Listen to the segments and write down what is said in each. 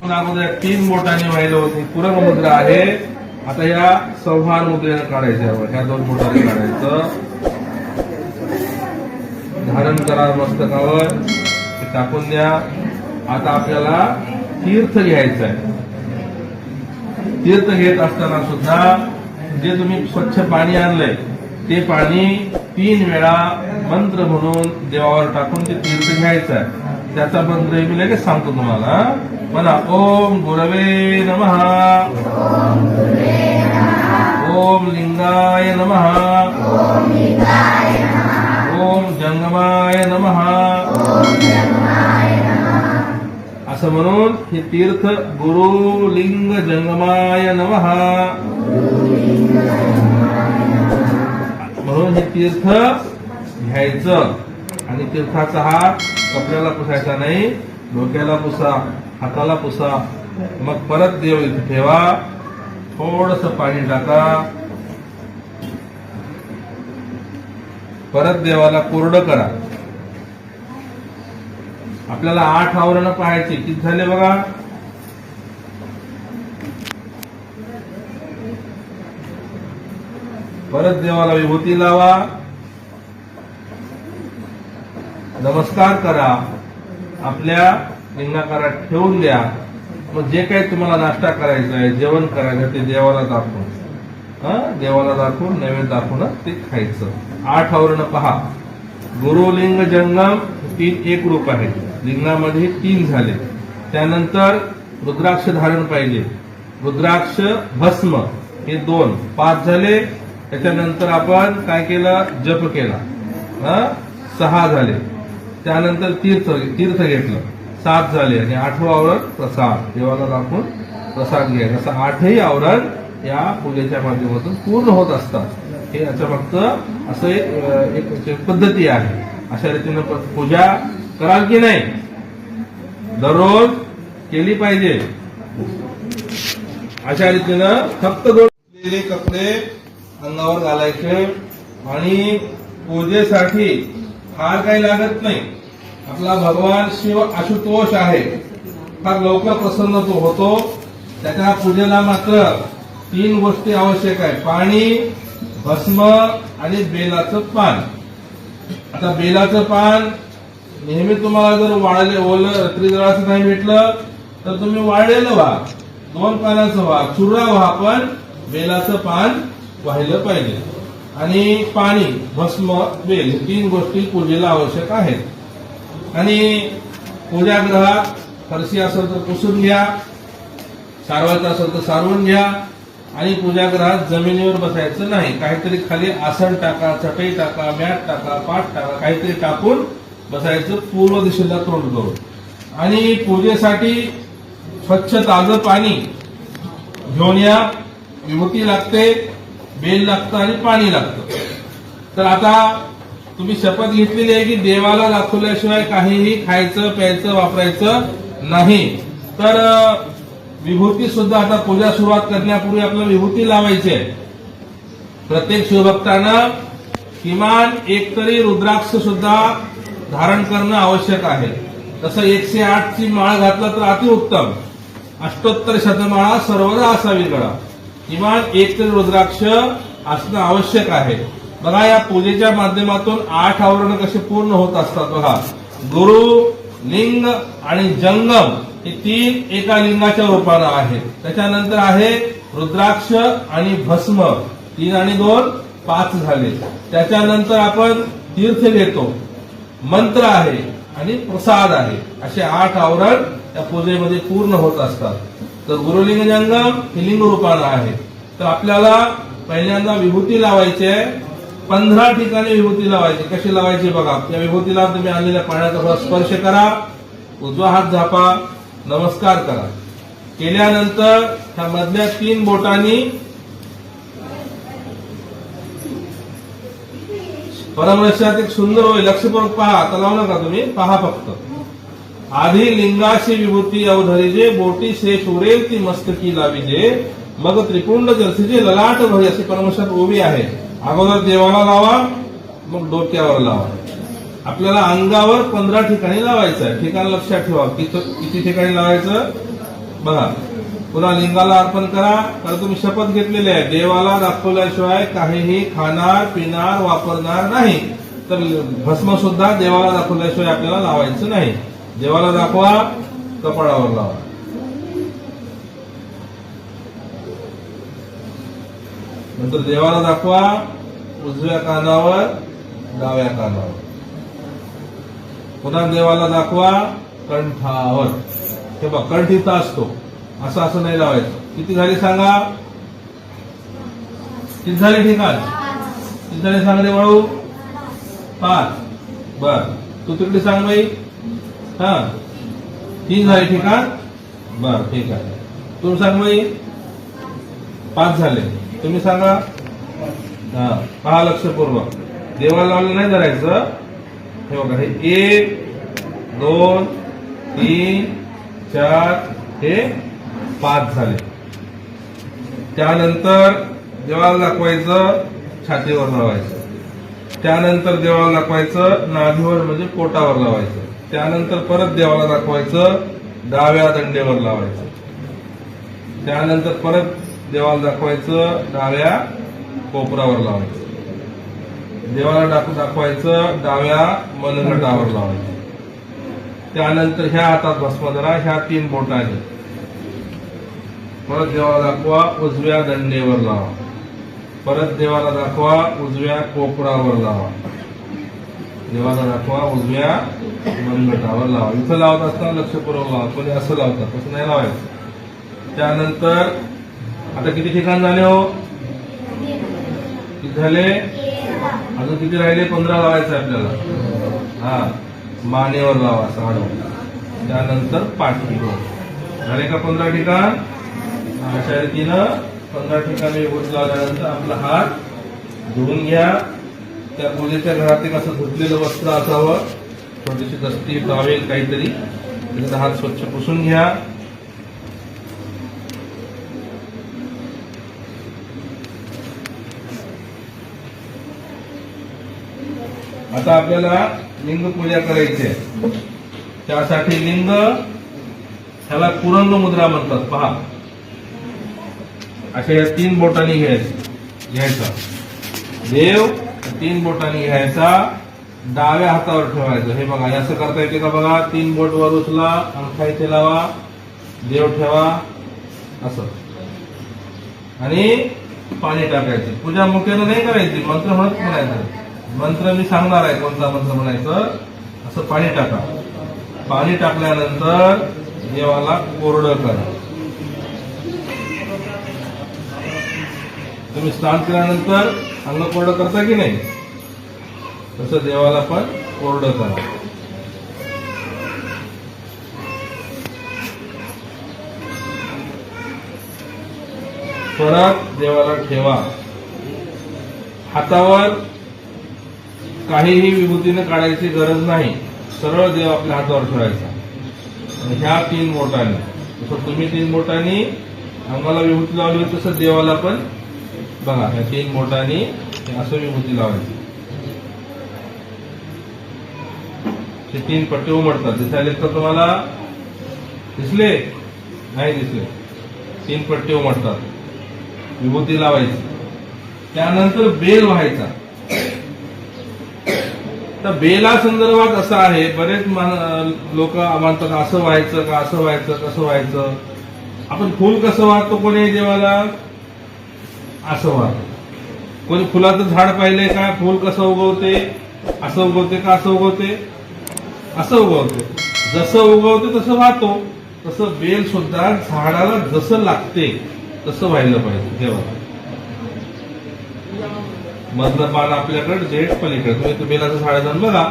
अगोदर 3 बोटांनी वाहिलं होती पूरक मुद्रा आहे. आता या संहार मुद्रेनं काढायचं. ह्या 2 बोटांनी काढायचं. धारण करा मस्तकावर, टाकून द्या. आता आपल्याला तीर्थ घ्यायचं आहे. तीर्थ घेत असताना सुद्धा जे तुम्ही स्वच्छ पाणी आणलंय ते पाणी 3 वेळा मंत्र म्हणून देवावर टाकून ते तीर्थ घ्यायचं आहे. त्याचा मंत्र मी लगेच सांगतो तुम्हाला. म्हणा ओम गुरवे नमः, ओम लिंगाय नमः, ओम जंगमाय नमः, असं म्हणून हे तीर्थ गुरु लिंग जंगमाय नमः म्हणून हे तीर्थ घ्यायचं. आणि तीर्थाचा हात कपड्याला पुसायचा नाही, डोक्याला पुसा, हाताला पुसा. मग परत देव इथे ठेवा, थोडस पाणी टाका, परत देवाला कोरडं करा. आपल्याला 8 आवरण पाहायची. किती झाले बघा. परत देवाला विभूती लावा, नमस्कार करा, आपल्या लिंगाकारात ठेवून द्या. मग जे काही तुम्हाला नाश्ता करायचा आहे, जेवण करायचं ते देवाला दाखवून, देवाला दाखवून नैवेद्य दाखवून ते खायचं. 8 आवरण पहा. गुरुलिंग जंगम 3 एक रूप आहे. लिंगामध्ये 3 झाले. त्यानंतर रुद्राक्ष धारण पाहिजे. रुद्राक्ष भस्म हे 2 5 झाले. त्याच्यानंतर आपण काय केलं, जप केला, 6 झाले. त्यानंतर तीर्थ घेतलं, 7 झाले. आणि 8वं आवरण प्रसाद, देवाला दाखवून प्रसाद घ्यायचा. असं 8ही आवरण या पूजेच्या माध्यमातून पूर्ण होत असतात. हे याचं फक्त असं एक पद्धती आहे. अशा रीतीनं पूजा कराल की नाही, दररोज केली पाहिजे. अशा रीतीनं फक्त धुतलेले कपडे अंगावर घालायचे. आणि पूजेसाठी फार काही लागत नाही. आपला भगवान शिव आशुतोष आहे, फार लवकर प्रसन्न तो होतो. त्याच्या पूजेला मात्र 3 गोष्टी आवश्यक आहे, पाणी, भस्म आणि बेलाचं पान. आता बेलाचं पान नेहमी तुम्हाला जर वाळले ओलं रात्री जळाचं नाही भेटलं तर तुम्ही वाळलेलं व्हा, 2 पानाचं व्हा, चुरा व्हा, पण बेलाचं पान वाहिलं पाहिजे. आणि पाणी, भस्म, बेल हे 3 गोष्टी पूजेला आवश्यक आहेत. आणि पूजागृहात फरशी असेल तर पुसून घ्या, सारवायचं असेल तर सारवून घ्या. आणि पूजागृहात जमिनीवर बसायचं नाही. काहीतरी खाली आसन टाका, चटई टाका, मॅट टाका, पाट टाका, काहीतरी टाकून बसायचं, पूर्व दिशेला तोंड करून. आणि पूजेसाठी स्वच्छ ताजं पाणी घेऊन या. विभूती लागते, बेल लागतं आणि पाणी लागतं. तर आता तुम्ही शपथ घेतलेली आहे की देवाला दाखवल्याशिवाय काहीही खायचं, प्यायचं, वापरायचं नाही. तर विभूती सुद्धा आता पूजा सुरुवात करण्यापूर्वी आपल्याला विभूती लावायची आहे. प्रत्येक शिवभक्तानं किमान एक तरी रुद्राक्ष सुद्धा धारण करणं आवश्यक आहे. तसं 108 ची माळ घातलं तर अतिउत्तम. अष्टोत्तर शतमाळा सर्वदा असावी गळा. किमान एक तरी रुद्राक्ष असणं आवश्यक आहे. बघा, या पूजेच्या माध्यमातून 8 आवरण कसे पूर्ण होत असतात बघा. गुरु, लिंग आणि जंगम हे 3 एका लिंगाच्या रूपानं आहेत. त्याच्यानंतर आहे रुद्राक्ष आणि भस्म, 3 आणि 2 5 झाले. त्याच्यानंतर आपण तीर्थ घेतो, मंत्र आहे आणि प्रसाद आहे. असे 8 आवरण या पूजेमध्ये पूर्ण होत असतात. तर गुरुलिंग जंगम हे लिंग रूपानं आहे. तर आपल्याला पहिल्यांदा विभूती लावायची आहे. 15 ठिकाणी विभूती लावायची. कशी लावायची बघा. या विभूतीला तुम्ही आणलेल्या पाण्याचा स्पर्श करा, उजवा हात झापा, नमस्कार करा. केल्यानंतर ह्या मधल्या 3 बोटांनी परमरक्षात एक सुंदर होईल. लक्षपूर्वक पहा, आता लावू नका तुम्ही, पहा फक्त. आधी लिंगाशी विभूती अवधरीजे, बोटी शेष उरेल ती मस्तकी लाविजे, मग त्रिपुंड जर्सीचे ललाट भरी. अशी परमेश्वर उभी आहे. अगोदर देवाला लावा, मग डोक्यावर लावा. आपल्याला अंगावर 15 ठिकाणी लावायचं आहे. ठिकाण लक्षात ठेवा. किती ठिकाणी लावायचं? बघा, पुन्हा लिंगाला अर्पण करा. तर तुम्ही शपथ घेतलेली आहे, देवाला दाखवल्याशिवाय काहीही खाणार पिणार वापरणार नाही. तर भस्म सुद्धा देवाला दाखवल्याशिवाय आपल्याला लावायचं नाही. देवाला दाखवा, कपाळावर लावा. नंतर देवाला दाखवा, उजव्या कानावर डाव्या कानावर. पुन्हा देवाला दाखवा, कंठावर. हे बघ, कंठ इथं असतो, असं असं नाही लावायचं. किती झाली सांगा? किती झाले ठिकाण? किती झाले सांग रे बाळू? 5. बर, तू तिकडे सांग बाई. 3 झाले ठिकाण. बर, ठीक आहे. तू सांग बाई. 5 झाले. तुम्ही सांगा. पहा लक्षपूर्वक. देवाला लावलं नाही धरायचं. हे बघा, हे 1 2 3 4 हे 5 झाले. त्यानंतर देवाला दाखवायचं, छातीवर लावायचं. त्यानंतर देवाला दाखवायचं, नाभीवर म्हणजे पोटावर लावायचं. त्यानंतर परत देवाला दाखवायचं, डाव्या दंडेवर लावायचं. त्यानंतर परत देवाला दाखवायचं, डाव्या कोपरावर लावायचं. देवाला दाखवायचं, डाव्या मनगटावर लावायचं. त्यानंतर ह्या हातात भस्म धरा, ह्या 3 बोटाने. परत देवाला दाखवा, उजव्या दंडेवर लावा. परत देवाला दाखवा, उजव्या कोपरावर लावा. देवाला दाखवा, उजव्या मनगटावर लावा. इथं लावत असताना लक्षपूर्वक लावा. कोणी असं लावतात, तसं नाही लावायचं. त्यानंतर आता किती ठिकाण झाले हो? किती झाले? अजून किती राहिले? 15 लावायचं आपल्याला. मानेवर लावा, साडवर. त्यानंतर पाठीवर. झाले का 15 ठिकाण? अशा रीतीनं 15 ठिकाणी बोट लावल्यानंतर आपला हात धुवून घ्या. त्या पूजेच्या घरात एक असं धुतलेलं वस्त्र असावं, छोटीशी दस्ती टॉवेल काहीतरी, त्याचा हात स्वच्छ पुसून घ्या. आता आपल्याला लिंग पूजा करायची आहे. त्यासाठी लिंग, त्याला कुरंग मुद्रा म्हणतात. पहा, अशा या 3 बोटांनी घ्यायचा देव. 3 बोटांनी घ्यायचा, डाव्या हातावर ठेवायचं. हे बघा, असं करता येते का? बघा, 3 बोट वर उचला, अंगठा इथे लावा, देव ठेवा असं, आणि पाणी टाकायचं. पूजा मुख्यानं नाही करायची, मंत्र म्हणत म्हणायचं. मंत्र मी सांगणार आहे, कोणता मंत्र म्हणायचं. असं पाणी टाका. पाणी टाकल्यानंतर देवाला कोरडं करा. तुम्ही स्नान केल्यानंतर अंग कोरडं करता की नाही, तसं देवाला पण कोरडं करा. परत देवाला ठेवा. हातावर काहीही विभूतीने काढायची गरज नाही. सरळ देव आपल्या हातावर ठेवायचा. आणि ह्या 3 बोटांनी, जसं तुम्ही 3 बोटांनी अंगाला विभूती लावली तसं देवाला पण बघा, ह्या 3 बोटांनी असं विभूती लावायची. हे 3 पट्टे उमटतात. दिसायले तर तुम्हाला? दिसले? नाही दिसले. 3 पट्टे उमटतात. विभूती लावायची. त्यानंतर बेल व्हायचा. तर बेला संदर्भात असं आहे, बरेच लोक म्हणतात असं व्हायचं का, असं व्हायचं, कसं व्हायचं. आपण फुल कसं वाहतो कोणी देवाला? असं वाहतो. कोणी फुलाचं झाड पाहिलंय का? फुल कसं उगवते? असं उगवते का असं उगवते? असं उगवते. जसं उगवते तसं वाहतो. तसं बेल सुद्धा झाडाला जसं लागते तसं व्हायला पाहिजे देवाला. मधलं पान आपल्याकडे, देठ पलीकडे. तुम्ही तर बेलाचं झाड जाऊन बघा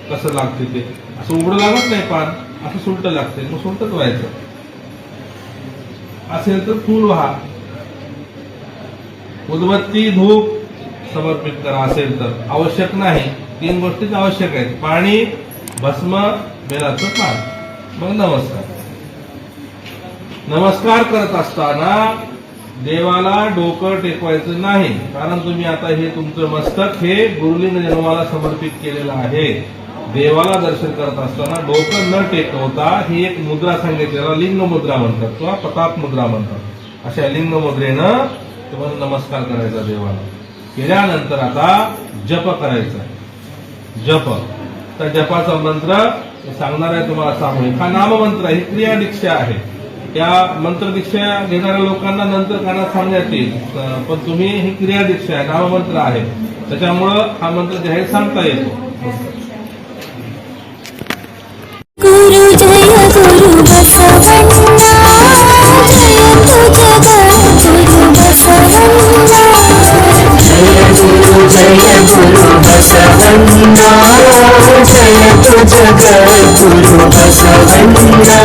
कसं लागते ते. असं उघडं लागत नाही पान, असं सुलट लागते. मग सुलटच व्हायचं. असेल तर फूल व्हा. उदबत्ती धूप समर्पित करा असेल तर. आवश्यक नाही. 3 गोष्टीच आवश्यक आहेत: पाणी, भस्म, बेलाचं पान. मग नमस्कार. नमस्कार करत असताना देवाला डोकं टेकवायचं नाही, कारण तुम्ही आता हे तुमचं मस्तक हे गुरुलिंग जन्माला समर्पित केलेलं आहे. देवाला दर्शन करत असताना डोकं न टेकवता ही एक मुद्रा सांगितली, त्याला लिंग मुद्रा म्हणतात किंवा प्रताप मुद्रा म्हणतात. अशा लिंग मुद्रेनं तुम्हाला नमस्कार करायचा देवाला. केल्यानंतर आता जप करायचा. जप, तर जपाचा मंत्र सांगणार आहे तुम्हाला सामूहिक. हा नाममंत्र आहे, ही क्रिया दीक्षा आहे. त्या मंत्र दीक्षा घेणाऱ्या लोकांना नंतर कानात सांगण्यात येईल, पण तुम्ही ही क्रिया दीक्षा आहे, नाममंत्र आहे, त्याच्यामुळं हा मंत्र जाहीर सांगता येतो. गुरु जय गुरु बसवण्णा जय गुरु बसवण्णा जय तु जगद्गुरु बसवण्णा जय तु जगद्गुरु बसवण्णा